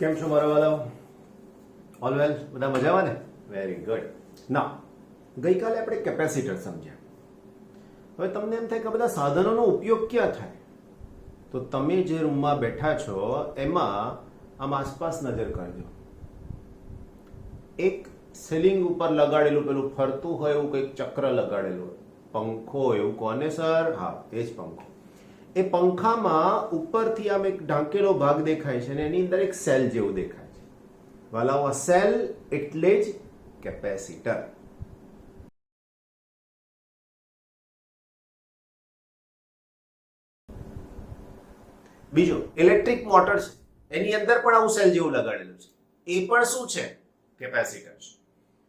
કેમ છો મારા વાલાઓ? All well? બધા મજામાં ને? Very good. ના, ગઈકાલે આપણે કેપેસિટર સમજ્યા. હવે તમને એમ થાય કે આ બધા સાધનોનો ઉપયોગ ક્યાં થાય? તો તમે જે રૂમમાં બેઠા છો એમાં આમ આસપાસ નજર કરજો. એક સીલિંગ ઉપર લગાડેલું પેલું ફરતું હોય એવું કંઈક ચક્ર લગાડેલું હોય, પંખો એવું કોને સર? હા, એ જ પંખો. એ પંખામાં ઉપરથી આમ એક ઢાંકેલો ભાગ દેખાય છે અને એની અંદર એક સેલ જેવું દેખાય છે. વાલાઓ, આ સેલ એટલે જ કેપેસિટર. બીજું ઇલેક્ટ્રિક મોટર છે, એની અંદર પણ આવું સેલ જેવું લગાડેલું છે. એ પણ શું છે? કેપેસિટર છે.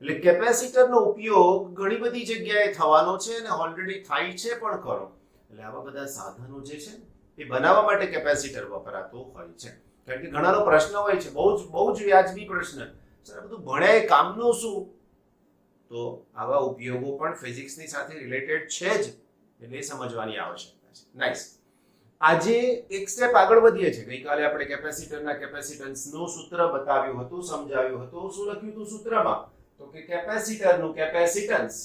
એટલે કેપેસિટરનો ઉપયોગ ઘણી બધી જગ્યાએ થવાનો છે અને ઓલરેડી થાય છે પણ ખરો. એટલે આવા બધા સાધનો જે છે એ બનાવવા માટે કેપેસિટર વપરાતું હોય છે. કારણ કે ઘણાનો પ્રશ્ન હોય છે, બહુ જ વ્યાજબી પ્રશ્ન, સર બધું ભણ્યા એ કામનું શું? તો આવા ઉપયોગો પણ ફિઝિક્સની સાથે રિલેટેડ છે જ, એટલે એ સમજવાની આવશ્યકતા છે. નાઇસ. આજે એક સ્ટેપ આગળ વધીએ છીએ. ગઈકાલે આપણે કેપેસિટરના કેપેસિટન્સનું સૂત્ર બતાવ્યું હતું, સમજાવ્યું હતું. શું લખ્યું હતું સૂત્રમાં? તો કે કેપેસિટરનું કેપેસિટન્સ.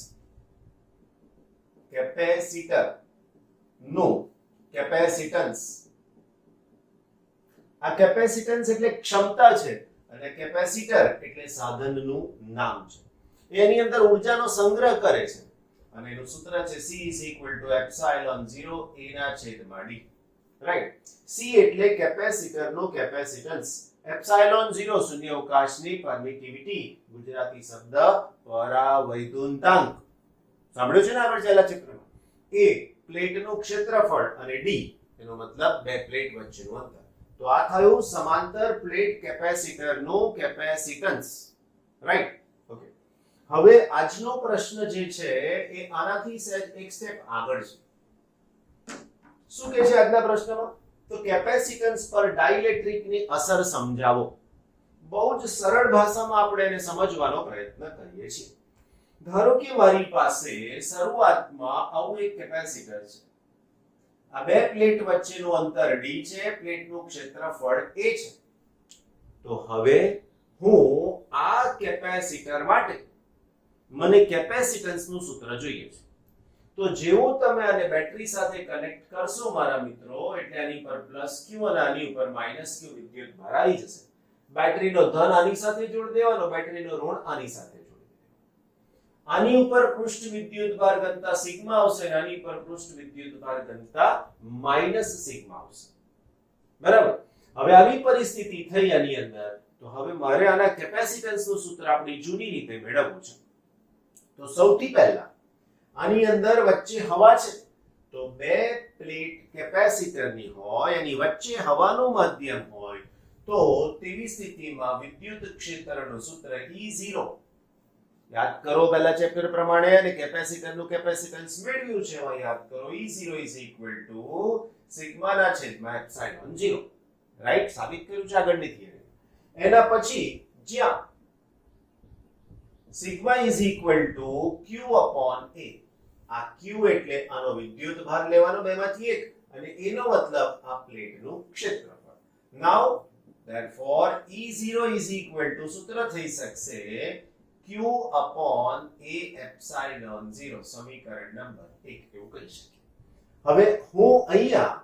આ કેપેસિટન્સ એટલે ક્ષમતા છે અને કેપેસિટર એટલે સાધનનું નામ છે. એની અંદર ઉર્જાનો સંગ્રહ કરે છે અને એનું સૂત્ર છે C=ε0 રાઈટ. C એટલે કેપેસિટરનું કેપેસિટન્સ, ε0 શૂન્યાવકાશની પરમિટિવિટી, ગુજરાતી શબ્દ પરાવૈદ્યુતાંક. સાંભળ્યું છે ને આગળ છેલ્લા ચેપ્ટરમાં? A પ્લેટનું ક્ષેત્રફળ અને D એનો મતલબ બે પ્લેટ વચ્ચેનું અંતર. તો આ થયું સમાંતર પ્લેટ કેપેસિટરનું કેપેસિટન્સ. રાઈટ? ઓકે. હવે આજનો પ્રશ્ન જે છે એ આનાથી સહેજ એક સ્ટેપ આગળ છે. શું કહે છે આજના પ્રશ્નમાં? તો કેપેસિટન્સ પર ડાઇલેક્ટ્રિકની અસર સમજાવો. બહુ જ સરળ ભાષામાં આપણે એને સમજવાનો પ્રયત્ન કરીએ છીએ. ધારો કે મારી પાસે શરૂઆતમાં આવું એક કેપેસિટર છે. આ બે પ્લેટ વચ્ચેનું અંતર d છે, પ્લેટનું ક્ષેત્રફળ a છે. તો હવે હું આ કેપેસિટર માટે મને કેપેસિટન્સનું સૂત્ર જોઈએ છે. તો જેવું તમે આને બેટરી સાથે કનેક્ટ કરશો મારા મિત્રો, એટલે આની પર પ્લસ q અને આની ઉપર માઈનસ q વિદ્યુત ભાર આવી જશે. બેટરીનો ધન આની સાથે જોડી દેવાનો, બેટરીનો ઋણ આની સાથે જોડી દેવાનો. આની ઉપર પૃષ્ઠ વિદ્યુત ભાર ઘનતા સિગ્મા આવશે અને આની ઉપર પૃષ્ઠ વિદ્યુત ભાર ઘનતા માઈનસ સિગ્મા આવશે. બરાબર? હવે આવી પરિસ્થિતિ થઈ આની અંદર, તો હવે મારે આના કેપેસિટન્સનું સૂત્ર આપણી જૂની રીતે મેળવવું છે. તો સૌથી પહેલા આની અંદર વચ્ચે હવા છે, તો બે પ્લેટ કેપેસિટરની હોય, એની વચ્ચે હવાનું માધ્યમ હોય, તો તેવી સ્થિતિમાં વિદ્યુત ક્ષેત્રનું સૂત્ર E0. યાદ કરો પહેલા ચેપ્ટર પ્રમાણે, અને કેપેસિટરનું કેપેસિટન્સ મેળવ્યું છે, એમાં યાદ કરો E0 સિગ્મા ના છેદમાં ε0. રાઈટ? સાબિત કર્યું છે આગળની થિયરી. એના પછી જ્યાં સિગ્મા q/a, આ q એટલે આનો વિદ્યુત ભાર લેવાનો બેમાંથી એક, અને એનો મતલબ આ પ્લેટનું ક્ષેત્રફળ. નાઉ therefore E0 સૂત્ર થઈ શકશે q/a ε0, સમીકરણ નંબર 1 એવું કહી શકીએ. હવે હું અહીંયા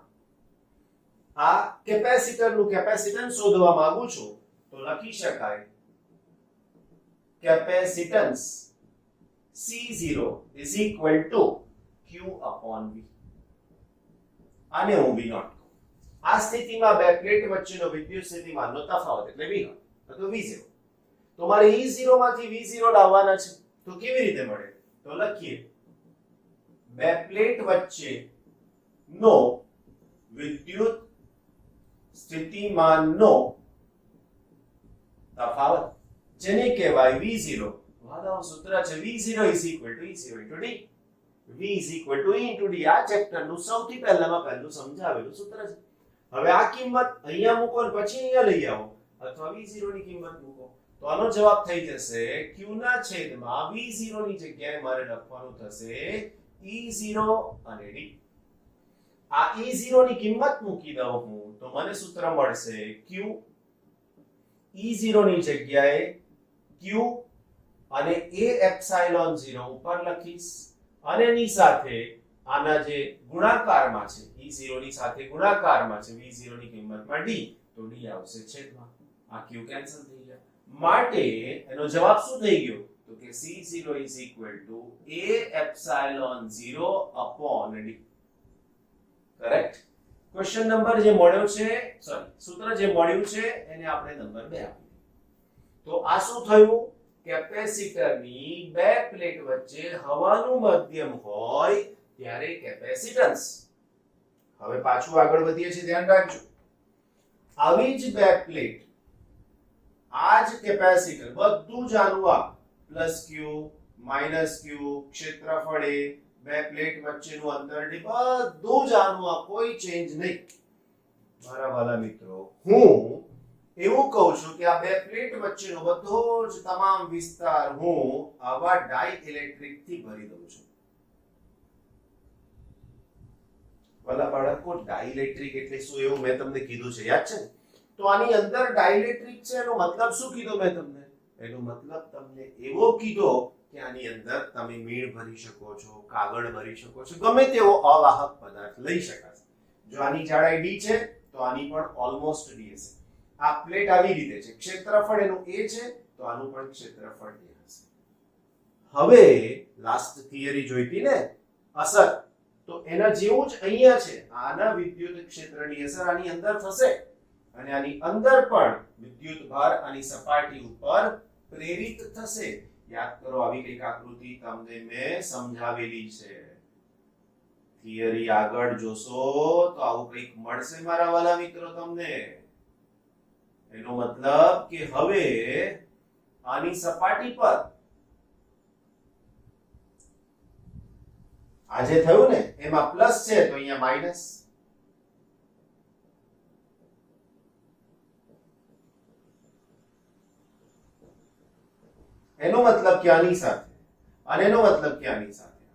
આ કેપેસિટરનું કેપેસિટન્સ શોધવા માંગુ છું, તો લખી શકાય કેપેસિટન્સ C0 q/v. આને હું v0 કહું. આ સ્થિતિમાં બે પ્લેટ વચ્ચેનો વિદ્યુત સ્થિતિમાનનો તફાવત એટલે v0 અથવા v0. તો મારે E0 માંથી v0 લાવવાના છે. તો કેવી રીતે મળે? તો લખીએ બે પ્લેટ વચ્ચેનો વિદ્યુત સ્થિતિમાનનો તફાવત, જેને કહેવાય v0. વાલાઓ, સૂત્ર છે v0 E0 × d. v E × d. આ ચેપ્ટરનું સૌથી પહેલામાં પહેલું સમજાવેલું સૂત્ર છે. હવે આ કિંમત અહીંયા મૂકો અને પછી અહીંયા લઈ આવો, અથવા v0 ની કિંમત મૂકો, તો આનો જવાબ થઈ જશે q ના છેદમાં v0 ની જગ્યાએ મારે લખવાનું થશે E0 અને d. આ E0 ની કિંમત મૂકી દઉં હું, તો મને સૂત્ર મળશે q E0 ની જગ્યાએ Q અને A એપ્સિલોન 0 ઉપર લખીશ અને એની સાથે આના જે ગુણાકારમાં છે E0 ની સાથે ગુણાકારમાં છે V0 ની કિંમતમાં D તો D આવશે છેદમાં આ Q કેન્સલ થઈ ગયા માટે એનો જવાબ શું થઈ ગયો તો કે C0 A epsilon 0 upon D correct question number જે મળ્યો છે સોરી સૂત્ર જે મળ્યું છે એને આપણે નંબર 2 આપી તો આ શું થયું કેપેસિટરની બે પ્લેટ વચ્ચે હવાનું માધ્યમ હોય ત્યારે કેપેસિટન્સ હવે પાછું આગળ વધીએ છીએ ધ્યાન રાખજો આવી જ બે પ્લેટ આ જ કેપેસિટર બધું જ આનું આ +q -q ક્ષેત્રફળ a બે પ્લેટ વચ્ચેનું અંતર d બધું જ આનું આ કોઈ ચેન્જ નહીં મારા વાલા મિત્રો હું એવું કહું છું કે આ બે પ્લેટ વચ્ચેનો બધો જ તમામ વિસ્તાર હું આવા ડાઇલેક્ટ્રિક થી ભરી દઉં છું વાલા બાળકો ડાઇલેક્ટ્રિક એટલે શું એવું મેં તમને કીધું છે યાદ છે તો આની અંદર ડાઇલેક્ટ્રિક છે એનો મતલબ શું કીધો મેં તમને એનો મતલબ તમને એવો કીધો કે આની અંદર તમે મીણ ભરી શકો છો કાગળ ભરી શકો છો ગમે તેવો અવાહક પદાર્થ લઈ શકાશે જો આની જાડાઈ d છે તો આની પણ ઓલમોસ્ટ d હશે આ પ્લેટ આવી રીતે છે ક્ષેત્રફળ એનું a છે તો આનું પણ ક્ષેત્રફળ a હશે હવે લાસ્ટ થિયરી જોઈતી ને અસર તો એના જેવું જ અહીંયા છે આના વિદ્યુત ક્ષેત્રની અસર આની અંદર થશે અને આની અંદર પણ વિદ્યુત ભાર આની સપાટી ઉપર પ્રેરિત થશે યાદ કરો આવી કઈક આકૃતિ તમને મેં સમજાવેલી છે થિયરી આગળ જોશો તો આવું કંઈક મળશે મારા વાલા મિત્રો તમને એનો મતલબ કે હવે આની સપાટી પર આ જે થયું ને એમાં પ્લસ છે તો અહીંયા માઈનસ એનો મતલબ કે આની સાથે અને એનો મતલબ કે આની સાથે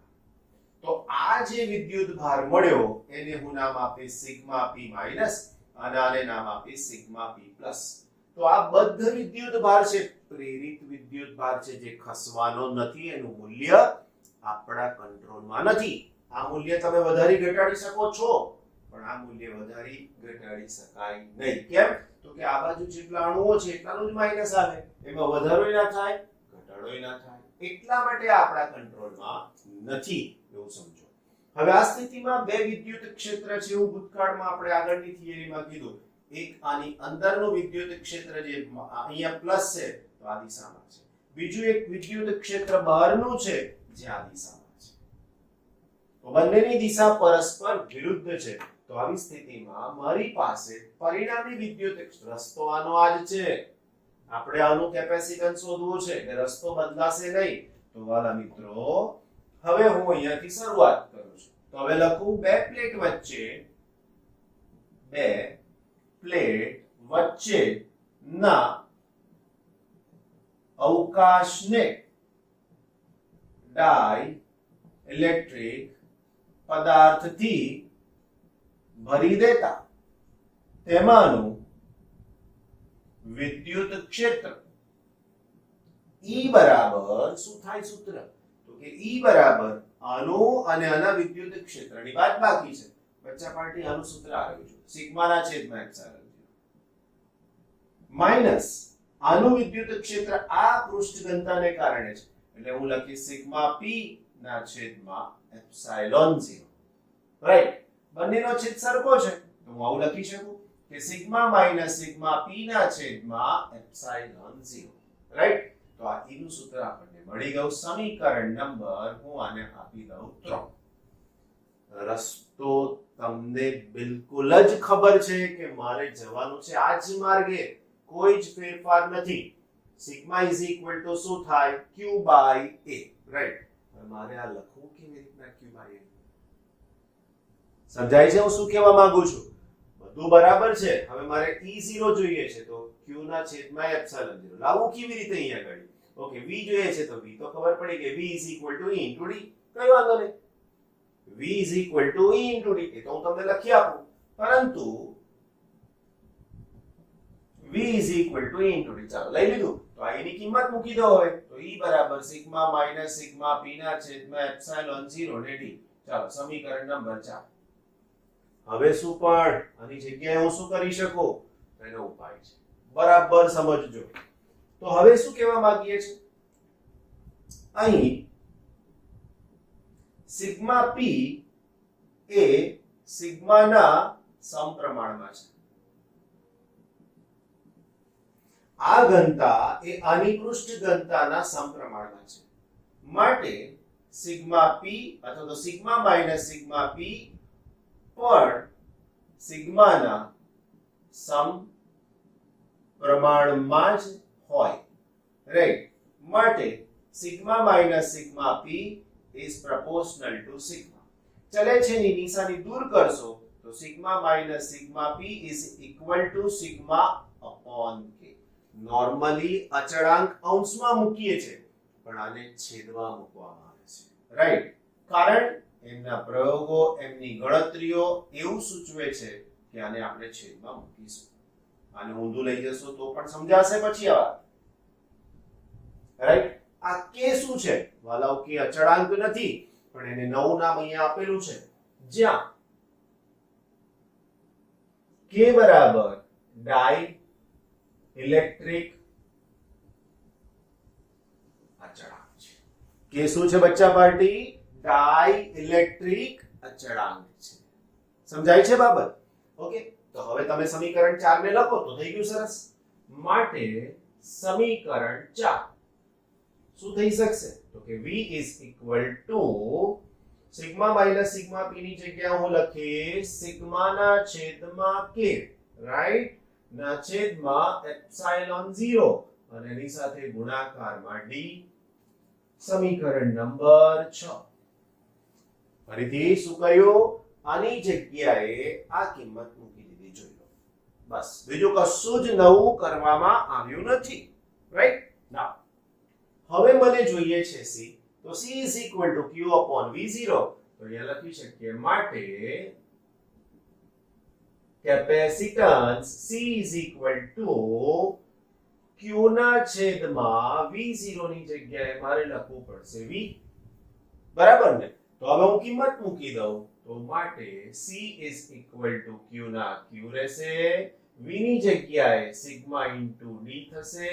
તો આ જે વિદ્યુત ભાર મળ્યો એને હું નામ આપીશ સિગ્મા p માઈનસ અને આને નામ આપીશ સિગ્મા p પ્લસ તો આ બદ્ધ વિદ્યુત ભાર છે પ્રેરિત વિદ્યુત ભાર છે જે ખસવાનો નથી એનું મૂલ્ય આપણા કંટ્રોલમાં નથી આ મૂલ્ય તમે વધારી ઘટાડી શકો છો પણ આ મૂલ્ય વધારી ઘટાડી શકાય નહીં કેમ તો કે આ બાજુ જેટલા અણુઓ છે એટલાનું જ માઈનસ આવે એમાં વધારોય ના થાય ઘટાડોય ના થાય એટલા માટે આપણા કંટ્રોલમાં નથી એવું સમજો હવે આ સ્થિતિમાં બે વિદ્યુત ક્ષેત્ર છે એવું ભૂતકાળમાં આપણે આગળની થિયરીમાં કીધું એક આની અંદરનું વિદ્યુત ક્ષેત્ર જે અહીંયા પ્લસ છે તો આ દિશામાં છે બીજું એક વિદ્યુત ક્ષેત્ર બહારનું છે જે આ દિશામાં છે તો બંનેની દિશા પરસ્પર વિરુદ્ધ છે તો આવી સ્થિતિમાં મારી પાસે પરિણામી વિદ્યુત રસ્તો આનો આ જ છે આપણે આનું કેપેસિટન્સ શોધવું છે કે રસ્તો બદલાશે નહીં તો વાલા મિત્રો હવે હું અહીંયાથી શરૂઆત કરું છું તો હવે લખું બે પ્લેટ વચ્ચે ના અવકાશને ડાઇલેક્ટ્રિક પદાર્થથી ભરી દેતા તેમાંનું વિદ્યુત ક્ષેત્ર E બરાબર શું થાય સૂત્ર તો કે E બરાબર આનું અને આના વિદ્યુત ક્ષેત્રની બાદબાકી છે બચ્ચા પાર્ટી આનું સૂત્ર આવ્યું છે સિગ્માના છેદમાં એપ્સિલોન માઈનસ આનું વિદ્યુત ક્ષેત્ર આ પૃષ્ઠ ઘનતાને કારણે છે એટલે હું લખીશ સિગ્મા p ના છેદમાં એપ્સિલોન 0 રાઈટ બંનેનો છેદ સરખો છે તો હું આવું લખી શકું કે સિગ્મા માઈનસ સિગ્મા p ના છેદમાં એપ્સિલોન 0 રાઈટ તો આ e નું સૂત્ર આપણને મળી ગયું સમીકરણ નંબર હું આને આપી દઉં 3 રસ્તો તમને બિલકુલ જ ખબર છે કે મારે જવાનું છે આ જ માર્ગે કોઈ જ ફેરફાર નથી સિગ્મા ઇઝ ઇક્વલ ટુ શું થાય q બાય a રાઈટ મારે આ લખવું કેવી રીતના q બાય a સમજાય છે હું શું કહેવા માંગુ છું બધું બરાબર છે હવે મારે e0 જોઈએ છે તો q ના છેદમાં એપ્સિલોન 0 લાવવું કેવી રીતે અહીંયા આગળ ઓકે v જોઈએ છે તો v તો ખબર પડી કે v is equal to e into d કઈ વાંધો નહીં v is equal to e into d એ તો હું તમને લખી આપું પરંતુ v v is equal to a into d. ચાલો લઈ લીધું તો આ એની કિંમત મૂકી દો હવે તો e બરાબર સિગ્મા માઈનસ સિગ્મા p ના છેદમાં એપ્સિલોન 0 ને d. ચાલો સમીકરણ નંબર 4. હવે શું પણ આની જગ્યાએ હું શું કરી શકું એનો ઉપાય છે બરાબર સમજજો. તો હવે શું કહેવા માંગીએ છે અહીં સિગ્મા p એ સિગ્માના સમપ્રમાણમાં છે. આ ઘનતા એ આની પૃષ્ઠ ઘનતાના સમપ્રમાણમાં છે માટે સિગ્મા p અથવા તો સિગ્મા માઈનસ સિગ્મા p પણ સિગ્માના સમપ્રમાણમાં જ હોય રાઈટ. માટે sigma minus sigma p is proportional to sigma. ચલે છે ની નિશાની દૂર કરશો તો sigma minus sigma p is equal to sigma upon k. Normally અચળાંક અંશમાં મૂકીએ છે પણ આને છેદમાં મૂકવામાં આવે છે રાઈટ. કારણ એમના પ્રયોગો એમની ગણતરીઓ એવું સૂચવે છે કે આને આપણે છેદમાં મૂકીશું. આને ઊંધું લઈ જશો તો પણ સમજાશે પછી આ વાત રાઈટ. આ કે શું છે વાલાઓ કે અચળાંક નથી પણ એને નવું નામ અહીંયા આપેલું છે જ્યાં કે બરાબર ડાઈ ઇલેક્ટ્રિક અચળાંક છે. કે શું છે બચ્ચા પાર્ટી? ડાઈ ઇલેક્ટ્રિક અચળાંક છે. સમજાય છે બાબત? ઓકે તો હવે તમે સમીકરણ 4 ને લખો તો થઈ ગયું સરસ. માટે સમીકરણ 4 શું થઈ શકશે તો કે v is equal to sigma minus sigma p ની જગ્યાએ હું લખીશ સિગ્મા ના છેદમાં k રાઈટ ના છેદમાં એપ્સિલોન 0 અને એની સાથે ગુણાકારમાં d. સમીકરણ નંબર 6. ફરીથી શું કર્યું આની જગ્યાએ આ કિંમત મૂકી દીધી જોઈ લો બસ બીજું કશું જ નવું કરવામાં આવ્યું નથી રાઈટ. નાઉ હવે મને જોઈએ છે c તો c is equal to q upon v0 તો અહીંયા લખી શકીએ માટે capacitance c is equal to q ના છેદમાં v0 ની જગ્યાએ મારે લખવું પડશે v બરાબર ને. તો હવે હું કિંમત મૂકી દઉં તો માટે c is equal to q ના q રહેશે v ની જગ્યાએ સિગ્મા into d થશે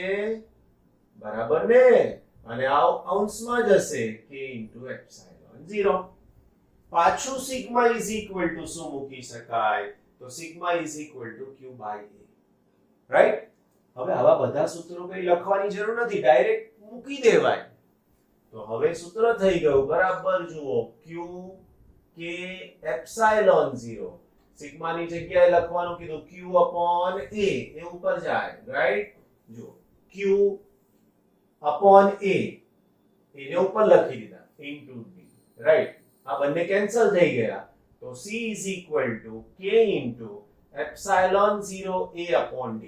બરાબર ને અને આ અંશમાં જશે k into એપ્સિલોન 0. પાછું સિગ્મા is equal to શું મૂકી શકાય તો sigma is equal to q by a right. હવે આવા બધા સૂત્રો કઈ લખવાની જરૂર નથી ડાયરેક્ટ મૂકી દેવાય. તો હવે સૂત્ર થઈ ગયું બરાબર જુઓ q k એપ્સિલોન 0 સિગ્મા ની જગ્યાએ લખવાનું કીધું q upon a એ ઉપર જાય રાઈટ. જુઓ q upon a એને ઉપર લખી દીધા into d રાઈટ. આ બંને કેન્સલ થઈ ગયા તો c is equal to k into epsilon 0 a upon d.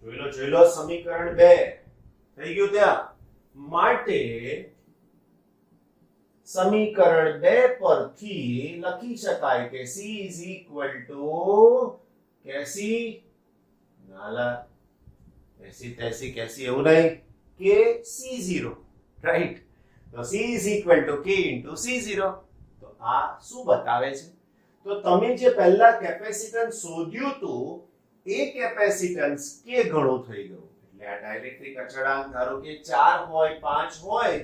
જોઈ લો સમીકરણ 2 થઈ ગયું ત્યાં. માટે સમીકરણ 2 પરથી લખી શકાય કે c is equal to કેસી નાલા એસી તેસી કેસી એવું નહીં કે c0 રાઈટ. તો c is equal to k into c0. તો આ શું બતાવે છે તો તમે જે પહેલા કેપેસિટન્સ શોધ્યું હતું એ કેપેસિટન્સ k ગણું થઈ ગયું. એટલે આ ડાઇલેક્ટ્રિક અચળાંક ધારો કે 4 હોય 5 હોય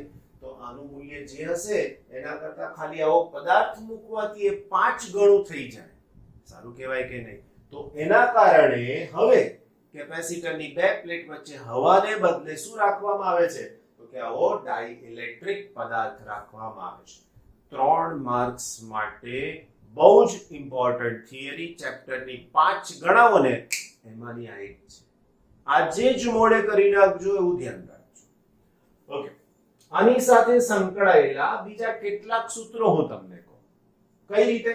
તો આનું મૂલ્ય જે હશે એના કરતા ખાલી આવો પદાર્થ મૂકવાથી એ 5 ગણું થઈ જાય. સારું કહેવાય કે નહીં? તો એના કારણે હવે કેપેસિટરની બે પ્લેટ વચ્ચે હવાને બદલે શું રાખવામાં આવે છે તો કે આવો ડાઇઇલેક્ટ્રિક પદાર્થ રાખવામાં આવે છે. 3 માર્ક્સ માટે બહુ જ ઇમ્પોર્ટન્ટ થિયરી ચેપ્ટરની 5 ગણાવો ને એમાંની આ એક છે. આજે જ મોડે કરી નાખજો એવું ધ્યાન રાખજો. ઓકે આની સાથે સંકળાયેલા બીજા કેટલાક સૂત્રો હું તમને કહું. કઈ રીતે?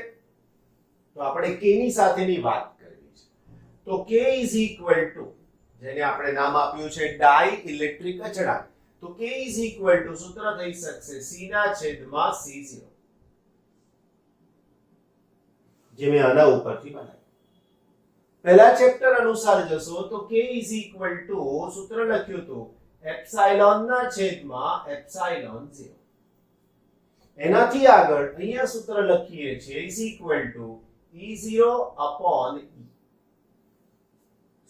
તો આપણે k ની સાથેની વાત કરવી છે. તો k is equal to જેને આપણે નામ આપ્યું છે ડાઇઇલેક્ટ્રિક અચળાંક. તો k is equal to સૂત્ર થઈ શકશે c ના છેદમાં c0 જે મેં આના ઉપરથી બનાવ્યું. પહેલા ચેપ્ટર અનુસાર જશો તો k સૂત્ર લખ્યું હતું એપ્સાઇલોન ના છેદમાં એપ્સાઇલોન 0. એનાથી આગળ અહીંયા સૂત્ર લખીએ છીએ E0 upon E.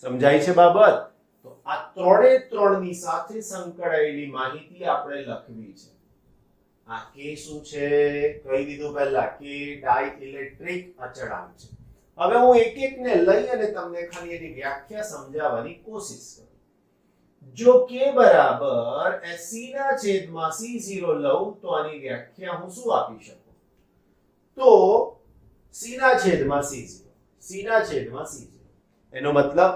સમજાય છે બાબત? તો આ ત્રણે ત્રણની સાથે સંકળાયેલી માહિતી આપણે લખવી છે. આ k શું છે કહી દીધું પહેલા, k ડાઇઇલેક્ટ્રિક અચળાંક છે. હવે હું એક એક ને લઈ અને તમને ખાલી એની વ્યાખ્યા સમજાવવાની કોશિશ કરું. જો k બરાબર SC ના છેદમાં C0 લઉં તો આની વ્યાખ્યા હું શું આપી શકું? તો C ના છેદમાં C0, C ના છેદમાં C0. એનો મતલબ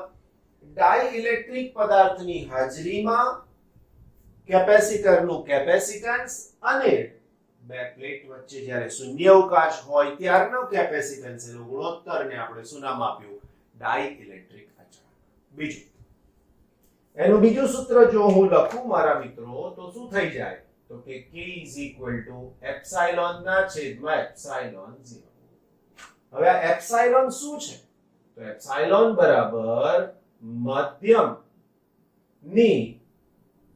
ડાઇઇલેક્ટ્રિક પદાર્થની હાજરીમાં કેપેસિટરનું કેપેસિટન્સ અને બે પ્લેટ વચ્ચે જ્યારે શૂન્યાવકાશ હોય ત્યારનો કેપેસિટન્સ એનો ગુણોત્તરને આપણે શું નામ આપ્યું? ડાઇઇલેક્ટ્રિક અચળાંક. બીજું એનું બીજું સૂત્ર જો હું લખું મારા મિત્રો તો શું થઈ જાય? તો કે k એપ્સાઇલોન ના છેદમાં એપ્સાઇલોન 0. હવે આ એપ્સાઇલોન શું છે? તો એપ્સાઇલોન બરાબર માધ્યમ ની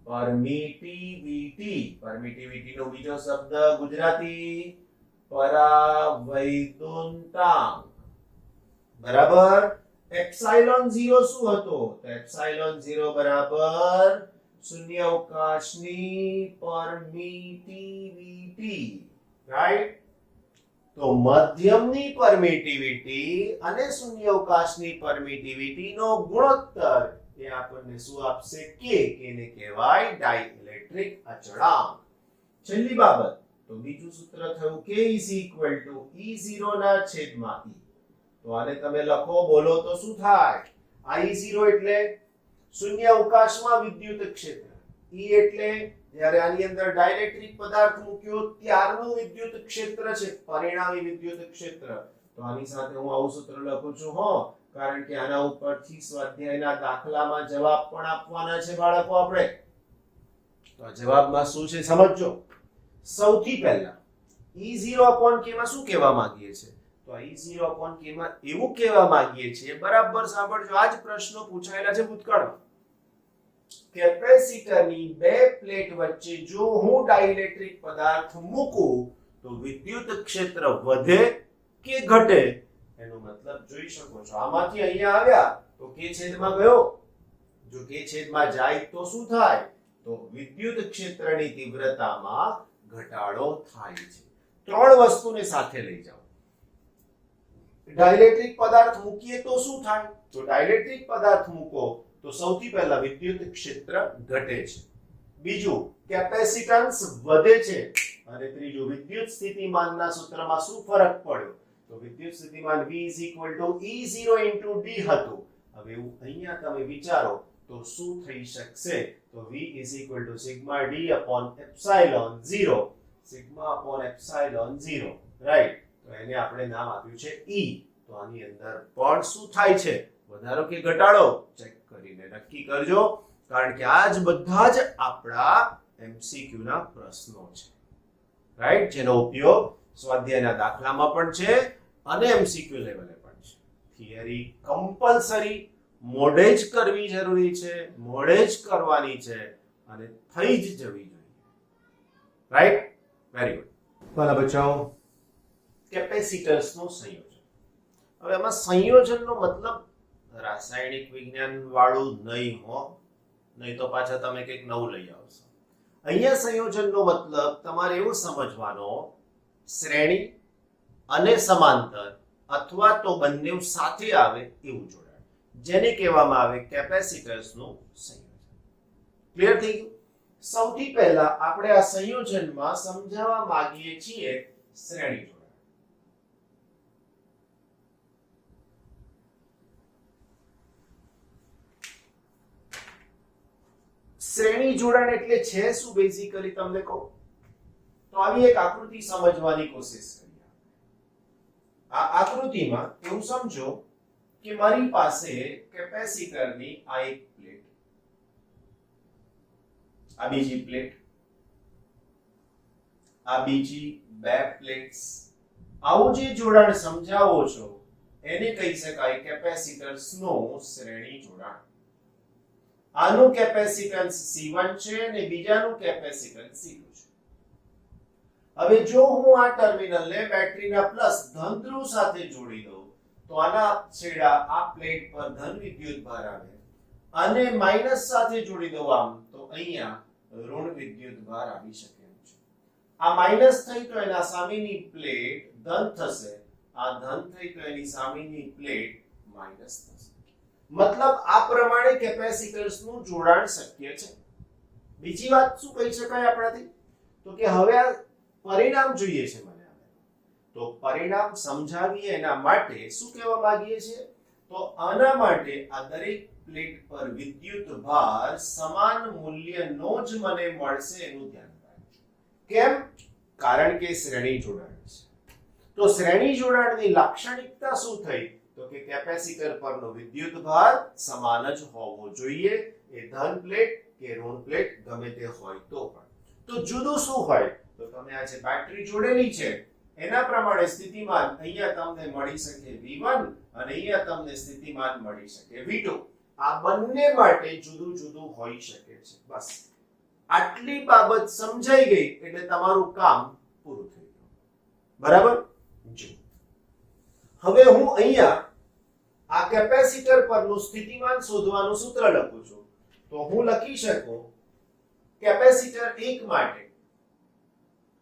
પરમિટિવિટી નો બીજો શબ્દ ગુજરાતી પરાવૈધુતાંક બરાબર. એપ્સાઇલોન 0 શું હતો? તો એપ્સાઇલોન 0 બરાબર શૂન્યાવકાશની પરમિટિવિટી, રાઈટ? તો મધ્યમની પરમિટિવિટી અને શૂન્યાવકાશની પરમિટિવિટી નો ગુણોત્તર એ આપણને શું આપશે? k. ને કહેવાય ડાઇઇલેક્ટ્રિક અચળાંક. છેલ્લી બાબત તો બીજું સૂત્ર થયું k E0 ના છેદમાં E. તો આને તમે લખો, બોલો તો શું થાય? I0 એટલે શૂન્યાવકાશમાં વિદ્યુત ક્ષેત્ર, E એટલે જ્યારે આની અંદર ડાઇલેક્ટ્રિક પદાર્થ મૂક્યો ત્યારનું વિદ્યુત ક્ષેત્ર છે, પરિણામી વિદ્યુત ક્ષેત્ર. તો આની સાથે હું આવું સૂત્ર લખું છું હો, કારણ કે આના ઉપરથી સ્વાધ્યાયના દાખલામાં જવાબ પણ આપવાના છે બાળકો આપણે. તો આ જવાબમાં શું છે સમજજો. સૌથી પહેલા E0 upon k માં શું કહેવા માંગીએ છે? તો E0 upon k માં એવું કહેવા માંગીએ છીએ, બરાબર સાંભળજો, આ જ પ્રશ્નો પૂછાયેલા છે ભૂતકાળમાં. કેપેસિટરની બે પ્લેટ વચ્ચે જો હું ડાઇલેક્ટ્રિક પદાર્થ મૂકું તો વિદ્યુત ક્ષેત્ર વધે કે ઘટે? એનો મતલબ જોઈ શકો છો, આમાંથી અહીંયા આવ્યા તો k છેદમાં ગયો. જો k છેદમાં જાય તો શું થાય? તો વિદ્યુત ક્ષેત્રની તીવ્રતામાં ઘટાડો થાય છે. ત્રણ વસ્તુને સાથે લઈ જાઓ. ડાઇલેક્ટ્રિક પદાર્થ મૂકીએ તો શું થાય? તો ડાઇલેક્ટ્રિક પદાર્થ મૂકો તો સૌથી પહેલા વિદ્યુત ક્ષેત્ર ઘટે છે. બીજું કેપેસિટન્સ વધે છે. અને ત્રીજું વિદ્યુત સ્થિતિમાનના સૂત્રમાં શું ફરક પડ્યો? તો વિદ્યુત સ્થિતિમાન V E0 * D હતું. હવે અહીંયા તમે વિચારો તો શું થઈ શકશે? તો V sigma D upon epsilon 0, sigma upon epsilon 0, right? તો એને આપણે નામ આપ્યું છે E. તો આની અંદર પણ શું થાય છે? વધારો કે ઘટાડો? ચેક કરીને નક્કી કરજો, કારણ કે આ જ બધા જ આપણા MCQ ના પ્રશ્નો છે, રાઈટ? જેનો ઉપયોગ સ્વાધ્યાયના દાખલામાં પણ છે અને MCQ લેવલે પણ છે. થિયરી કમ્પલસરી મોડે જ કરવી જરૂરી છે, મોડે જ કરવાની છે અને થઈ જ જવી જોઈએ, રાઈટ? Very good. ભલા બચ્ચાઓ, કેપેસિટર્સનું સંયોજન. હવે આમાં સંયોજનનો મતલબ રાસાયણિક વિજ્ઞાન વાળું નહીં હો, નહીં તો પાછા તમે કંઈક નવું લઈ આવશો. અહીંયા સંયોજનનો મતલબ તમારે એવું સમજવાનો, શ્રેણી અને સમાંતર અથવા તો બંને સાથે આવે એવું જોડાણ, જેને કહેવામાં આવે કેપેસિટર્સનું સંયોજન. ક્લિયર થઈ ગયું? સૌથી પહેલા આપણે આ સંયોજનમાં સમજાવવા માંગીએ છીએ શ્રેણી જોડાણ. શ્રેણી જોડાણ એટલે છે શું બેઝિકલી તમને કહું તો આવી એક આકૃતિ સમજવાની કોશિશ કરીએ. આ આકૃતિમાં એવું સમજો કે મારી પાસે કેપેસિટરની આ એક પ્લેટ, આ બીજી પ્લેટ, આ બીજી બે પ્લેટ્સ, આવું જે જોડાણ સમજાવો છો એને કહી શકાય કેપેસિટર્સનું શ્રેણી જોડાણ. આનું કેપેસિટન્સ C1 છે અને બીજાનું કેપેસિટન્સ C2 છે. હવે જો હું આ ટર્મિનલને બેટરીના પ્લસ ધન ધ્રુવ સાથે જોડી દઉં તો આના છેડા આ પ્લેટ પર ધન વિદ્યુતભાર આવે અને માઈનસ સાથે જોડી દઉં આમ તો અહીંયા ઋણ વિદ્યુતભાર આવી શકે એમ છે. આ માઈનસ થઈ તો એના સામેની પ્લેટ ધન થશે, આ ધન થઈ તો એની સામેની પ્લેટ માઈનસ થશે. મતલબ આ પ્રમાણે કેપેસિટર્સનું જોડાણ શક્ય છે. બીજી વાત શું કહી શકાય આપણાથી? તો કે હવે આ પરિણામ જોઈએ છે મને. તો પરિણામ સમજાવીએ એના માટે શું કહેવા માંગીએ છીએ? તો આના માટે આ દરેક પ્લેટ પર વિદ્યુત ભાર સમાન મૂલ્યનો જ મને મળશે એનું ધ્યાન રાખજો. કેમ? કારણ કે શ્રેણી જોડાણ છે. તો શ્રેણી જોડાણની લાક્ષણિકતા શું થઈ? તો કે કેપેસિટર પરનો વિદ્યુત ભાર સમાન જ હોવો જોઈએ, એ ધન પ્લેટ કે ઋણ પ્લેટ ગમે તે હોય તો પણ. તો જુદું શું હોય? તો તમે આ જે બેટરી જોડેલી છે એના પ્રમાણે સ્થિતિમાન અહીંયા તમને મળી શકે V1 અને અહીંયા તમને સ્થિતિમાન મળી શકે V2. આ બંને માટે જુદું જુદું હોઈ શકે છે. બસ આટલી બાબત સમજાઈ ગઈ એટલે તમારું કામ પૂરું થઈ ગયું. બરાબર? જો હવે હું અહીંયા આ કેપેસિટર પરનું સ્થિતિમાન શોધવાનું સૂત્ર લખું છું. તો હું લખી શકું કેપેસિટર 1 માટે,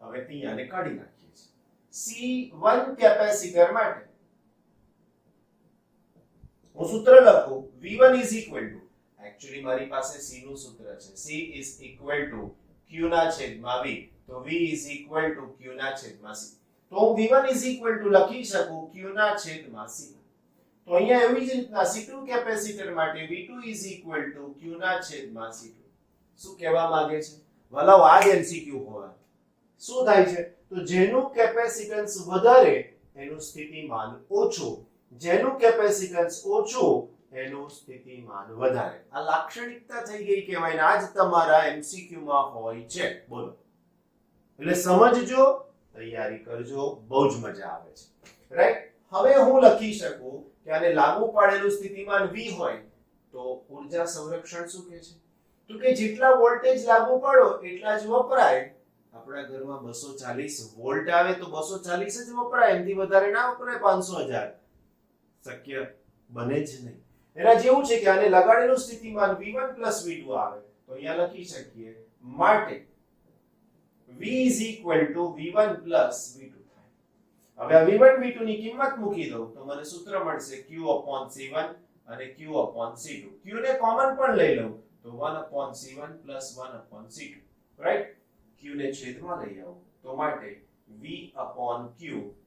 હવે અહીંયાને કાઢી નાખીએ છીએ, C1 કેપેસિટર માટે હું સૂત્ર લખું V1 is equal to, actually મારી પાસે C નું સૂત્ર છે, C is equal to Q ના છેદમાં V. તો V is equal to Q ના છેદમાં C. તો હું V1 is equal to લખી શકું Q ના છેદમાં C. તો અહીંયા એવી જ રીતના C2 કેપેસિટર માટે V2 is equal to Q ના છેદમાં C2. શું કહેવા માંગે છે? વલાવ આ જ MCQ હોવા. શું થાય છે? તો જેનું કેપેસિટન્સ વધારે એનું સ્થિતિમાન ઓછું, જેનું કેપેસિટન્સ ઓછું એનું સ્થિતિમાન વધારે. આ લાક્ષણિકતા થઈ ગઈ કહેવાય, આ જ તમારા MCQ માં હોય છે. બોલો, એટલે સમજજો, તૈયારી કરજો, બહુ જ મજા આવે છે. રાઈટ? હવે હું લખી શકું કે આને લાગુ પાડેલું સ્થિતિમાન V હોય તો ઊર્જા સંરક્ષણ શું કહે છે? તો કે જેટલા વોલ્ટેજ લાગુ પાડો એટલા જ વપરાય. આપણા ઘરમાં 240 વોલ્ટ આવે તો 240 જ વપરાય, એનાથી વધારે ના વપરાય. 500,000 શક્ય બને જ નહીં. એના જેવું છે કે આને લગાડેલું સ્થિતિમાન V1 V2 આવે તો અહીંયા લખી શકીએ માટે V is equal to V1 V2 થાય. હવે આ V1 V2 ની કિંમત મૂકી દઉં તો મને સૂત્ર મળશે Q/C1 અને Q/C2. Q ને કોમન પણ લઈ લઉં તો 1/C1 1/C2. રાઈટ? Q ને છેદમાં લઈ આવો તો માટે V/Q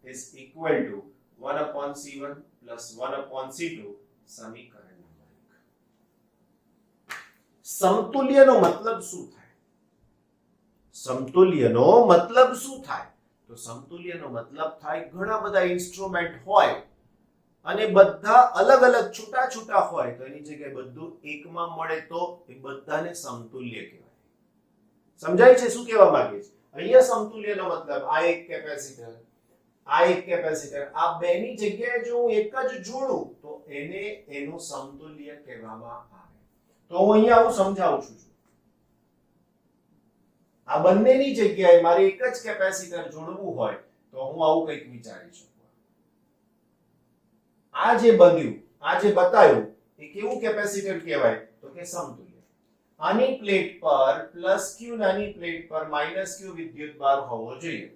is equal to 1/C1 1/C2. સમીકરણ નંબર 1. સમતુલ્યનો મતલબ શું થાય? સમતુલ્યનો મતલબ શું થાય? તો સમતુલ્યનો મતલબ થાય ઘણા બધા ઇન્સ્ટ્રુમેન્ટ હોય અને બધા અલગ અલગ છૂટા છૂટા હોય તો એની જગ્યાએ બધું એકમાં મળે તો એ બધાને સમતુલ્ય કહેવાય. સમજાય છે શું કહેવા માંગે છે? અહીંયા સમતુલ્યનો મતલબ આ એક કેપેસિટર, આ એક કેપેસિટર, આ બેની જગ્યાએ જો હું એક જ જોડું તો એને એનું સમતુલ્ય કહેવામાં આવે. તો હું અહીંયા આવું સમજાવું છું. આ બંનેની જગ્યાએ મારે એક જ કેપેસિટર જોડવું હોય તો હું આવું કંઈક વિચારી શકું. આ જે બન્યું, આ જે બતાવ્યું એ કેવું કેપેસિટર કહેવાય? તો કે સમતુલ્ય. આની પ્લેટ પર +Q, નાની પ્લેટ પર -Q વિદ્યુતભાર હોવો જોઈએ.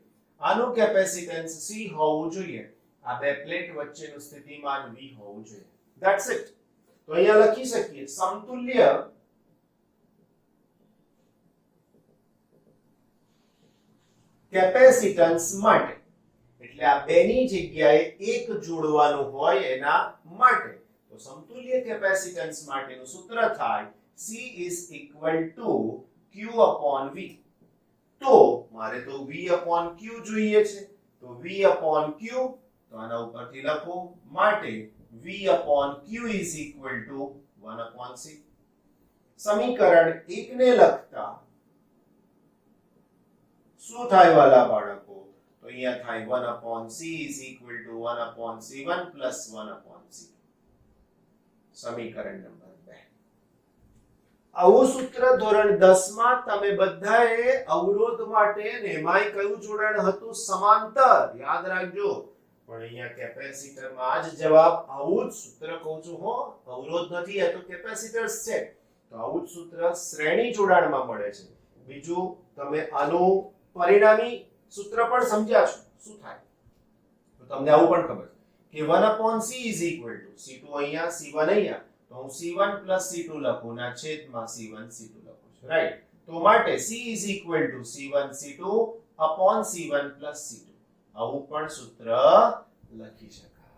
આનું કેપેસિટન્સ C હોવું જોઈએ. આ બે પ્લેટ વચ્ચેનું સ્થિતિમાન V હોવું જોઈએ. That's it. તો અહીંયા લખી શકીએ સમતુલ્ય કેપેસિટન્સ માટે, એટલે આ બેની જગ્યાએ એક જોડવાનું હોય એના માટે. તો સમતુલ્ય કેપેસિટન્સ માટેનું સૂત્ર થાય C is equal to Q/V. તો મારે તો V/Q જોઈએ છે તો V/Q તો આના ઉપરથી લખો માટે V/Q is equal to 1/C. સમીકરણ 1 ને લખતા શું થાય વાલા બાળકો? તો તો અહીંયા થાય 1/c is equal to 1/c1 plus 1/c2. સમીકરણ નંબર 2. આવું સૂત્ર ધોરણ 10 માં તમે બધાએ અવરોધ માટે ને એમાંય કયું જોડાણ હતું? સમાંતર. યાદ રાખજો. પણ અહીંયા કેપેસિટર માં જ જવાબ આવું જ સૂત્ર કહું છું હો, અવરોધ નથી, આ તો કેપેસિટર્સ છે. તો આવું જ સૂત્ર શ્રેણી જોડાણમાં મળે છે. બીજું તમે આનું પરિણામી સૂત્ર પણ સમજ્યા છો. શું થાય? તો તમને આવું પણ ખબર છે કે 1/c is equal to c2 અહીંયા c1 અહીંયા, તો હું c1 c2 લખું ના છેદમાં c1 c2 લખું છું, રાઈટ? તો માટે c is equal to c1 c2 upon c1 c2. આવું પણ સૂત્ર લખી શકાય.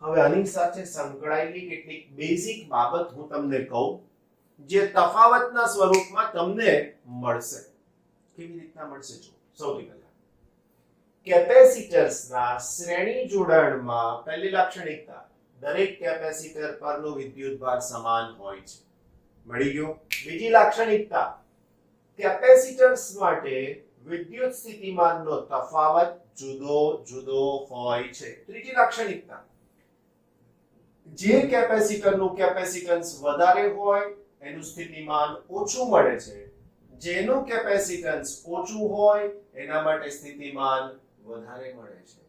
હવે આની સાથે સંકળાયેલી કેટલીક બેઝિક બાબત હું તમને કહું જે તફાવતના સ્વરૂપમાં તમને મળશે. કેવી રીતના મળશે જો. સૌથી પહેલા કેપેસિટર્સના શ્રેણી જોડાણમાં પહેલી લાક્ષણિકતા દરેક કેપેસિટર પરનો વિદ્યુતભાર સમાન હોય છે. મળી ગયો. બીજી લાક્ષણિકતા કેપેસિટર્સ માટે વિદ્યુત સ્થિતિમાનનો તફાવત જુદો જુદો હોય છે. ત્રીજી લાક્ષણિકતા જે કેપેસિટરનું કેપેસિટન્સ વધારે હોય એનું સ્થિતિમાન ઓછું મળે છે, જેનું કેપેસિટન્સ ઓછું હોય એના માટે સ્થિતિમાન વધારે મળે છે.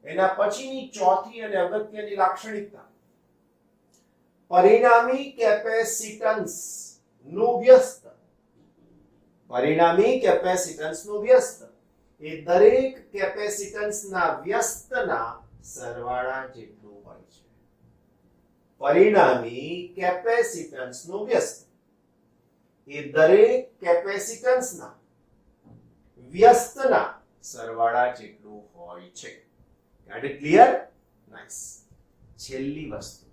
એના પછીની ચોથી અને અગત્યની લાક્ષણિકતા પરિણામી કેપેસિટન્સ નું વ્યસ્ત. પરિણામી કેપેસિટન્સ નું વ્યસ્ત એ દરેક કેપેસિટન્સના વ્યસ્તના સરવાળા જેટલું હોય છે. પરિણામી કેપેસિટન્સ નું વ્યસ્ત એ દરેક કેપેસિટન્સના વ્યસ્તના સરવાળા જેટલું હોય છે. Got it clear? Nice. છેલ્લી વસ્તુ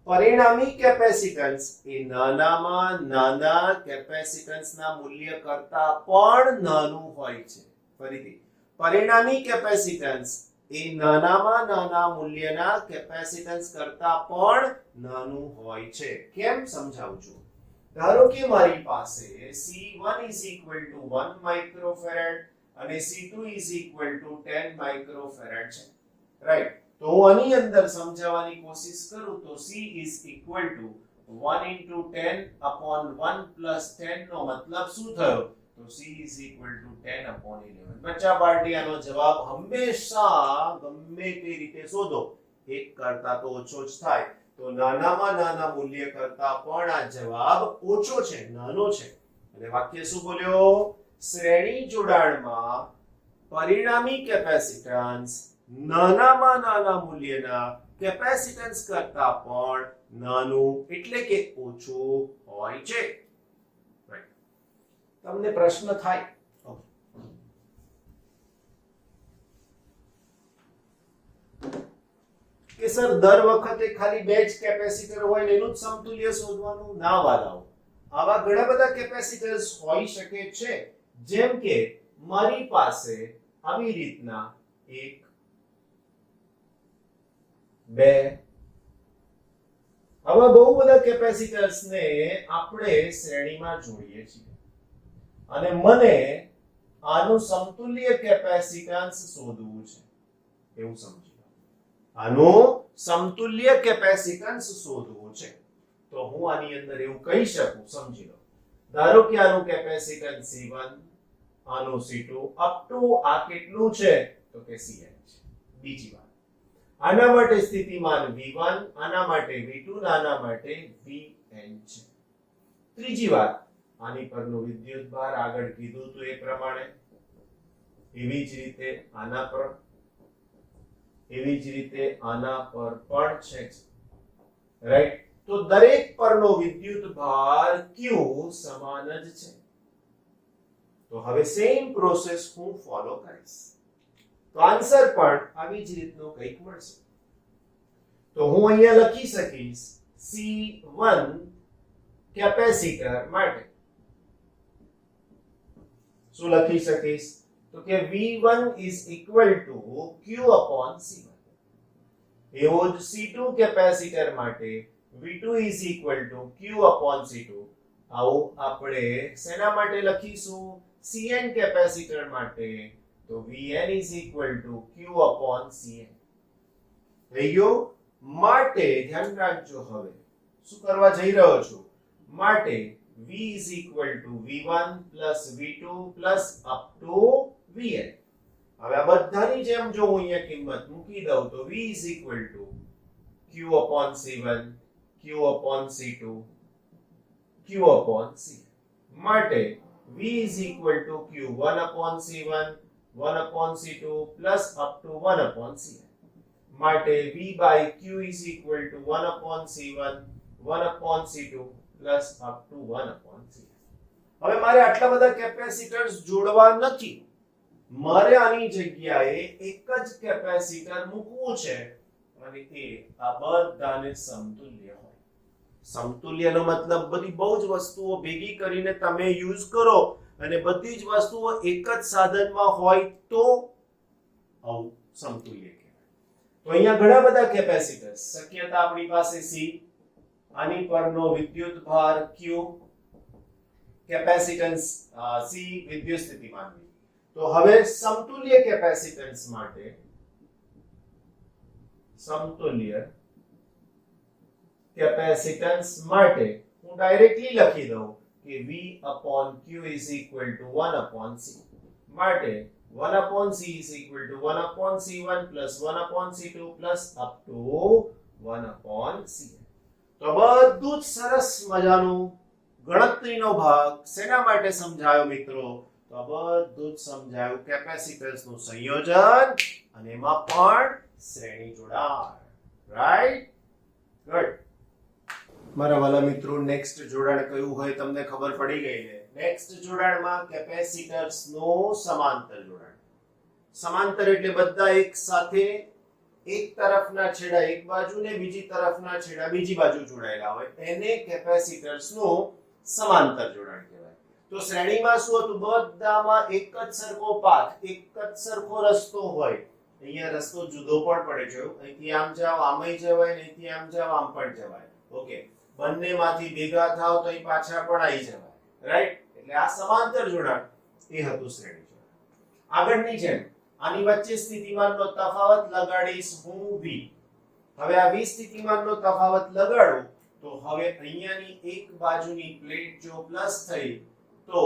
પરિણામી કેપેસિટન્સ એ નાનામાં નાના કેપેસિટન્સના મૂલ્ય કરતા પણ નાનું હોય છે. ફરીથી પરિણામી કેપેસિટન્સ એ નાનામાં નાના મૂલ્યના કેપેસિટન્સ કરતા પણ નાનું હોય છે. કેમ સમજાવું છું. ધારો કે મારી પાસે C1 is equal to 1 microfarad અને C2 is equal to 10 microfarad છે, રાઈટ? તો હું આની અંદર સમજાવવાની કોશિશ કરું તો C is equal to 1 into 10 upon 1 plus 10 નો મતલબ શું થયો? તો C is equal to 10 upon 11. બચ્ચા પાર્ટી આનો જવાબ હંમેશા ગમે તે રીતે શોધો 1 કરતા તો ઓછો જ થાય. તો નાનામાં નાના મૂલ્ય કરતા પણ આ જવાબ ઓછો છે, નાનો છે. અને વાક્ય શું બોલ્યો? શ્રેણી જોડાણમાં પરિણામી કેપેસિટન્સ નાનામાં નાના મૂલ્યના કેપેસિટન્સ કરતા પણ નાનું એટલે કે ઓછું હોય છે. તમને પ્રશ્ન થાય કે સર દર વખતે ખાલી બે જ કેપેસિટર હોય ને એનું જ સમતુલ્ય શોધવાનું? ના વાલાઓ, આવા ઘણા બધા કેપેસિટર્સ હોઈ શકે છે. જેમ કે મારી પાસે આવી રીતના 1 2 આવા બહુ બધા કેપેસિટર્સ ને આપણે શ્રેણીમાં જોડીએ છીએ અને મને આનું સમતુલ્ય કેપેસિટન્સ શોધવું છે. એવું સમજી લો, આનું સમતુલ્ય કેપેસિટન્સ શોધવું છે. તો હું આની અંદર એવું કહી શકું, સમજી લો. ધારો કે આનું કેપેસિટન્સ C1, આનું C2 અપ ટુ આ કેટલું છે? તો કે Cn છે. બીજી વાત, આના માટે સ્થિતિમાન V1, આના માટે V2, આના માટે Vn છે. ત્રીજી વાત, આની પરનો વિદ્યુતભાર આગળ કીધું તો એ પ્રમાણે, એવી જ રીતે આના પર, એવી જ રીતે આના પર પણ છે, રાઈટ? તો દરેક પરનો વિદ્યુતભાર Q સમાન જ છે. તો હવે સેમ પ્રોસેસ હું ફોલો કરીશ તો આન્સર પણ આવી જ રીતનો કંઈક મળશે. તો હું અહીંયા લખી શકીશ C1 કેપેસિટર માટે શું લખી શકીશ? તો કે V1 is equal to Q upon C1. એવો જ C2 કેપેસિટર માટે V2 is equal to Q upon C2. આવું આપણે શેના માટે લખીશું? Cn કેપેસિટર માટે તો Vn is equal to Q upon Cn. થઈ ગયું? માટે ધ્યાન રાખજો, હવે શું કરવા જઈ રહ્યો છું? માટે V is equal to V1 plus V2 plus up to Vn. હવે આ બધાની જેમ જો હું અહીંયા કિંમત મૂકી દઉં તો V is equal to Q upon C1, Q upon C2, Q upon Cn. માટે V is equal to Q 1 upon C1, 1 upon C2 plus up to 1 upon Cn. માટે V by Q is equal to 1 upon C1, 1 upon C2 plus up to 1 upon Cn. હવે મારે આટલા બધા capacitors જોડવા નથી, મારે આની જગ્યાએ એક જ કેપેસિટર મૂકવું છે અને એ આ બધાને સમતુલ્ય હોય. સમતુલ્યનો મતલબ બધી બહુ જ વસ્તુઓ ભેગી કરીને તમે યુઝ કરો અને બધી જ વસ્તુઓ એક જ સાધનમાં હોય તો આવું સમતુલ્ય કહેવાય. તો અહીંયા ઘણા બધા કેપેસિટર્સ, શક્યતા આપણી પાસે C, આની પરનો વિદ્યુત ભાર Q, કેપેસિટન્સ C, વિદ્યુત સ્થિતિમાન V. તો હવે સમતુલ્ય કેપેસિટન્સ માટે સમતુલ્ય કેપેસિટન્સ માટે હું ડાયરેક્ટલી લખી દઉં કે V upon Q is equal to 1 upon C. માટે 1 upon C is equal to 1 upon C1 plus 1 upon C2 plus up to 1 upon Cn. તો બધું જ સરસ મજાનું ગણતરીનો ભાગ શેના માટે સમજાયો મિત્રો? તો બધું જ સમજાયું કેપેસિટર્સનું સંયોજન અને એમાં પણ શ્રેણી જોડાણ. રાઈટ? ગુડ. મારા વાલા મિત્રો, નેક્સ્ટ જોડાણ કયું હોય તમને ખબર પડી ગઈ ને? નેક્સ્ટ જોડાણમાં કેપેસિટર્સનું સમાંતર જોડાણ. સમાંતર એટલે બધા એક સાથે એક તરફના છેડા એક બાજુ ને બીજી તરફના છેડા બીજી બાજુ જોડાયેલા હોય, એને કેપેસિટર્સનું સમાંતર જોડાણ કહેવાય. તો શ્રેણીમાં શું હતું? બધામાં એક જ સરખો પાથ, એક જ સરખો રસ્તો હોય. અહીંયા રસ્તો જુદો પણ પડે છે, અહીંથી આમ જાવ આમય જવાય, અહીંથી આમ જાવ આમ પણ જવાય. ઓકે, બંનેમાંથી ભેગા થાવ તો અહીં પાછા પણ આવી જવાય. રાઈટ? એટલે આ સમાંતર જોડાણ એ હતું શ્રેણી જોડાણ. આગળની જેમ આની વચ્ચે સ્થિતિમાનનો તફાવત લગાડીશ હું V. હવે આ V સ્થિતિમાનનો તફાવત લગાડું તો હવે અહીંયાની એક બાજુની પ્લેટ જો પ્લસ થઈ તો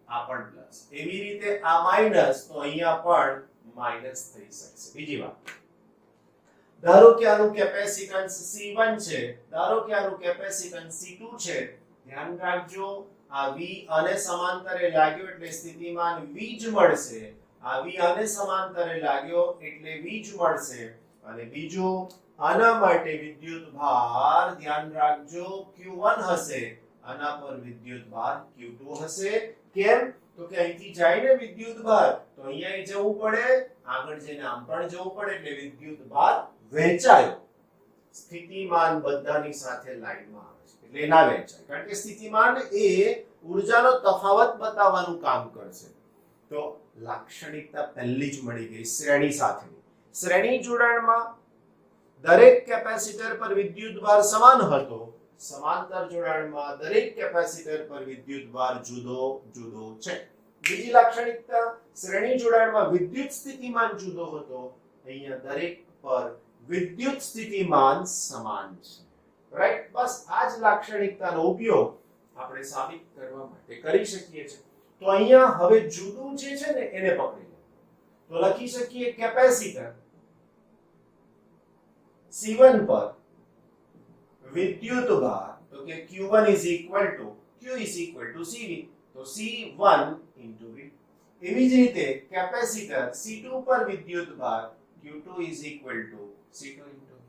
આ પણ પ્લસ, એવી રીતે આ માઈનસ તો અહીંયા પણ માઈનસ થઈ શકશે. બીજી વાત, ધારો કે આનું કેપેસિટન્સ C1 છે, ધારો કે આનું કેપેસિટન્સ C2 છે. ધ્યાન રાખજો, આ V આને સમાંતરે લાગ્યો એટલે સ્થિતિમાન V જ મળશે. આ V આને સમાંતરે લાગ્યો એટલે V જ મળશે. અને બીજું, આના માટે વિદ્યુત ભાર ધ્યાન રાખજો Q1 હશે, આના પર વિદ્યુત ભાર Q2 હશે. કેમ? તો કે અહીંથી જાઈને વિદ્યુત ભાર તો અહીંયા જવું પડે, આગળ જઈને આમ પણ જવું પડે, એટલે વિદ્યુત ભાર વહેંચાયો. સ્થિતિમાન બધાની સાથે લાઈનમાં આવે છે એટલે ના વહેંચાય, કારણ કે સ્થિતિમાન એ ઊર્જાનો તફાવત બતાવવાનું કામ કરશે. તો લાક્ષણિકતા પહેલી જ મળી ગઈ શ્રેણી સાથેની. શ્રેણી જોડાણમાં દરેક કેપેસિટર પર વિદ્યુત ભાર સમાન હતો, સમાંતર જોડાણમાં દરેક કેપેસિટર પર વિદ્યુત ભાર જુદો જુદો છે. બીજી લાક્ષણિકતા, શ્રેણી જોડાણમાં વિદ્યુત સ્થિતિમાન જુદો હતો, અહીંયા દરેક પર વિદ્યુત સ્થિતિમાન સમાન છે. રાઈટ? બસ આ જ લાક્ષણિકતાનો ઉપયોગ આપણે સાબિત કરવા માટે કરી શકીએ છીએ. તો અહીંયા હવે જુદું જે છે ને એને પકડી લો તો લખી શકીએ કેપેસિટર C1 પર વિદ્યુત ભાર તો કે Q1 is equal to Q is equal to CV, તો C1 into V. એવી જ રીતે કેપેસિટર C2 પર વિદ્યુત ભાર Q2 is equal to C2 into V.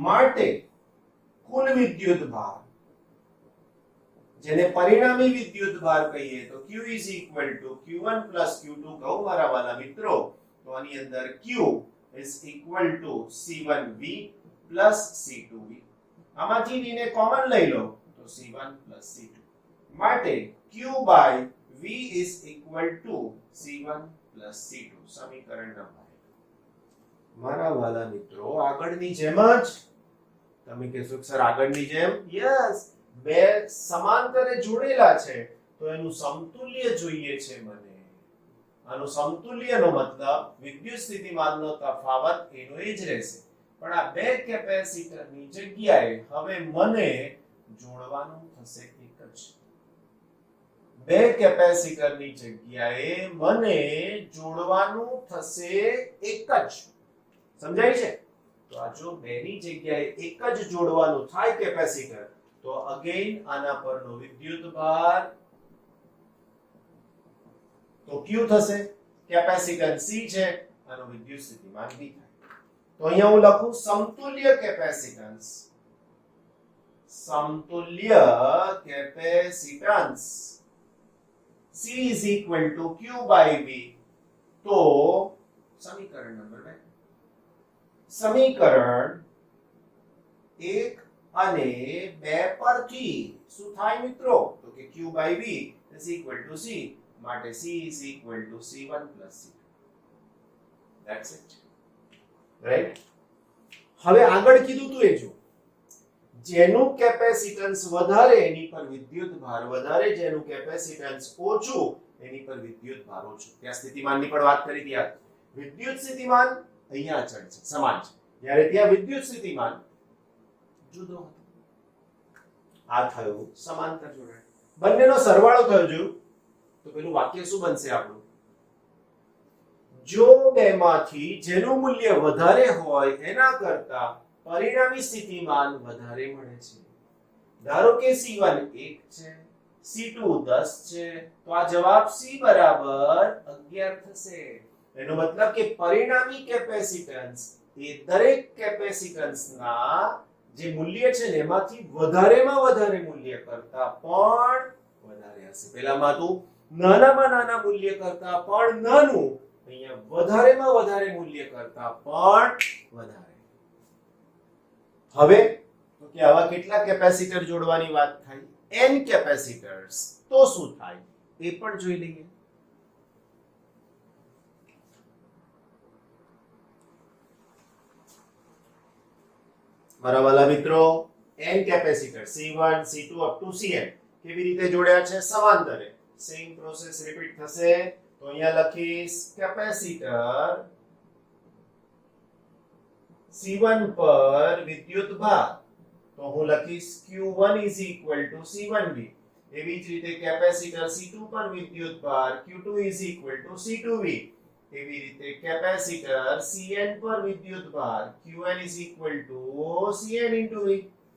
માટે કુલ વિદ્યુત ભાર જેને પરિણામી વિદ્યુત ભાર કહીએ તો Q is equal to Q1 plus Q2 કહું મારા વાલા મિત્રો. તો આની અંદર Q is equal to C1V plus C2V. આમાંથી V ને કોમન લઈ લો તો C1 plus C2. માટે Q by V is equal to C1 plus C2. સમીકરણ નંબર 1. મારા વાલા મિત્રો, આગળની જેમ જ તમે કહેશો સર આગળની જેમ? યસ, બે સમાંતરે જોડેલા છે તો એનું સમતુલ્ય જોઈએ છે મને, આનો સમતુલ્યનો મતલબ વિદ્યુત સ્થિતિમાનનો તફાવત એનો એ જ રહેશે, પણ આ બે કેપેસિટરની જગ્યાએ હવે મને જોડવાનું થશે એક જ. બે કેપેસિટરની જગ્યાએ મને જોડવાનું થશે એક જ. સમજાય છે? તો આ જો બેની જગ્યાએ એક જ જોડવાનું થાય કેપેસિટર, તો અગેન આના પરનો વિદ્યુત ભાર તો Q થશે, કેપેસિટન્સ C છે, આનો વિદ્યુત સ્થિતિમાન V થાય. તો અહીંયા હું લખું સમતુલ્ય કેપેસિટન્સ, સમતુલ્ય capacitance C is equal to Q by V. તો સમીકરણ નંબર 2, સમીકરણ 1 અને 2 પરથી શું થાય મિત્રો? તો કે Q by V is equal to C, માટે C is equal to C1 plus C2. That's it. Right? હવે આગળ કીધું તું એ જો, જેનું કેપેસિટન્સ વધારે એની પર વિદ્યુત ભાર વધારે, જેનું કેપેસિટન્સ ઓછું એની પર વિદ્યુત ભાર ઓછું. ત્યાં સ્થિતિમાનની પણ વાત કરી હતી. વિદ્યુત સ્થિતિમાન અહીંયા અચળ છે, સમાન છે, જ્યારે ત્યાં વિદ્યુત સ્થિતિમાન જુદો હતો. આ થયું સમાંતર જોડાણ. બંનેનો સરવાળો થયો જોયું તો પેલું વાક્ય શું બનશે આપણું? જો બેમાંથી જેનું મૂલ્ય વધારે હોય એના કરતા પરિણામી સ્થિતિમાન વધારે મળે છે. ધારો કે C1 1 છે, C2 10 છે, તો આ જવાબ C બરાબર 11 થશે. એનો મતલબ કે પરિણામી કેપેસિટન્સ એ દરેક કેપેસિટન્સના જે મૂલ્ય છે ને એમાંથી વધારેમાં વધારે મૂલ્ય કરતા પણ વધારે હશે. પેલામાં તો નાનામાં નાના મૂલ્ય કરતા પણ નાનું, અહીંયા વધારેમાં વધારે મૂલ્ય કરતા પણ વધારે. હવે તો કે આવા કેટલા કેપેસિટર જોડવાની વાત થાય? n capacitors. તો શું થાય એ પણ જોઈ લઈએ. મારા વાલા મિત્રો, n capacitor C1 C2 up to Cn કેવી રીતે જોડ્યા છે? સમાંતરે. સેમ પ્રોસેસ રિપીટ થશે. તો અહીંયા લખીશ કેપેસિટર C1 પર વિદ્યુત ભાર, તો હું લખીશ Q1 is equal to C1V. એવી જ રીતે કેપેસિટર C2 પર વિદ્યુત ભાર Q2 is equal to C2V. એવી રીતે કેપેસિટર Cn પર વિદ્યુત ભાર Qn is equal to Cn into V.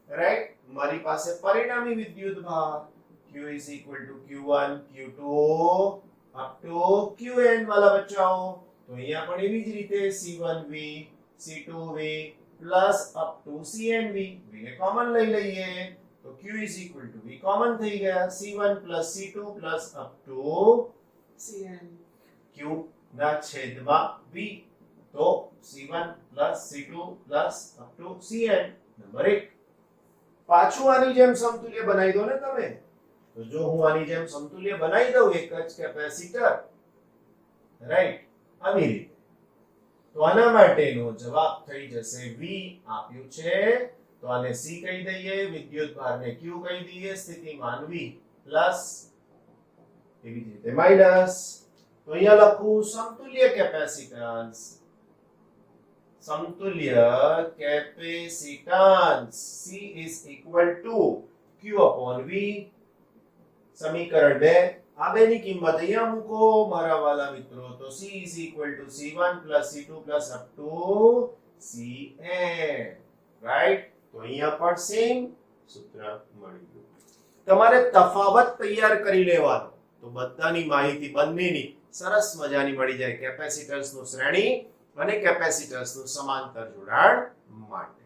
Right? મારી પાસે પરિણામી વિદ્યુત ભાર Q is equal to Q1 Q2 up to Qn વાલા બચ્ચાઓ. તો અહીંયા પણ એવી જ રીતે C1V C2V plus up to CNV. V ને કોમન લઈ લઈએ તો Q is equal to V common થઈ ગયા, C1 plus C2 plus up to CN. Q ના છેદમાં V, તો C1 plus C2 plus up to CN. Number 1. પાછું આની જેમ સમતુલ્ય બનાવી દો ને તમે. તો જો હું આની જેમ સમતુલ્ય બનાવી દઉં એક જ કેપેસિટર, રાઈટ, આવી રીતે, તો આના માટેનો જવાબ થઈ જશે V આપ્યું છે, તો આને C કહી દઈએ, વિદ્યુત ભારને Q કહી દઈએ, સ્થિતિમાન V પ્લસ એવી જ રીતે માઈનસ. તો અહીંયા લખું સમતુલ્ય કેપેસિટન્સ, સમતુલ્ય capacitance C is equal to Q upon V. સમીકરણ 2, આ બેની કિંમત અહીંયા મૂકો મારા વાલા મિત્રો, તો C is equal to C1 plus C2 plus up to Cn. Right? તો અહીંયા પણ સેમ સૂત્ર મળી ગયું. તમારે તફાવત તૈયાર કરી લેવાનો, તો બધાની માહિતી બંનેની સરસ મજાની મળી જાય કેપેસિટર્સનું શ્રેણી અને કેપેસિટર્સનું સમાંતર જોડાણ માટે.